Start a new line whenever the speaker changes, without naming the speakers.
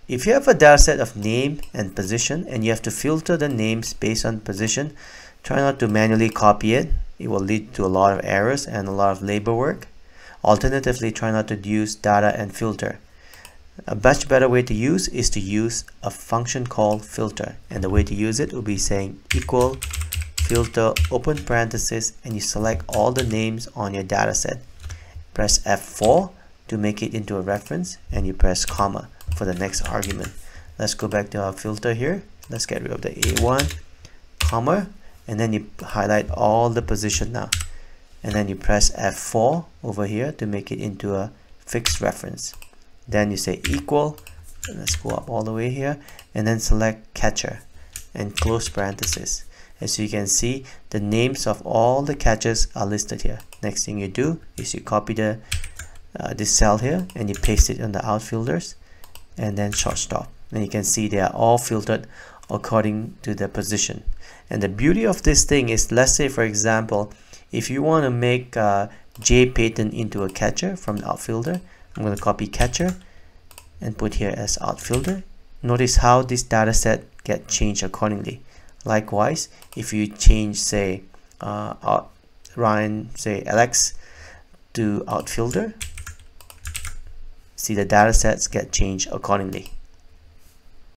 if you have a data set of name and position and you have to filter the names based on position, try not to manually copy it. It will lead to a lot of errors and a lot of labor work. Alternatively, try not to use data and filter. A much better way to use is to use a function called filter, and the way to use it will be saying equal filter open parenthesis, and you select all the names on your data set. Press F4 to make it into a reference, and you press comma for the next argument. Let's go back to our filter here. Let's get rid of the A1, comma, and then you highlight all the position now, and then you press F4 over here to make it into a fixed reference. Then you say equal, let's go up all the way here, and then select catcher and close parenthesis. As you can see, the names of all the catchers are listed here. Next thing you do is you copy this cell here and you paste it on the outfielders and then shortstop. And you can see they are all filtered according to the position. And the beauty of this thing is, let's say for example, if you want to make J Payton into a catcher from the outfielder, I'm going to copy catcher and put here as outfielder. Notice how this data set get changed accordingly. Likewise, if you change say Ryan, say Alex to outfielder, see the data sets get changed accordingly.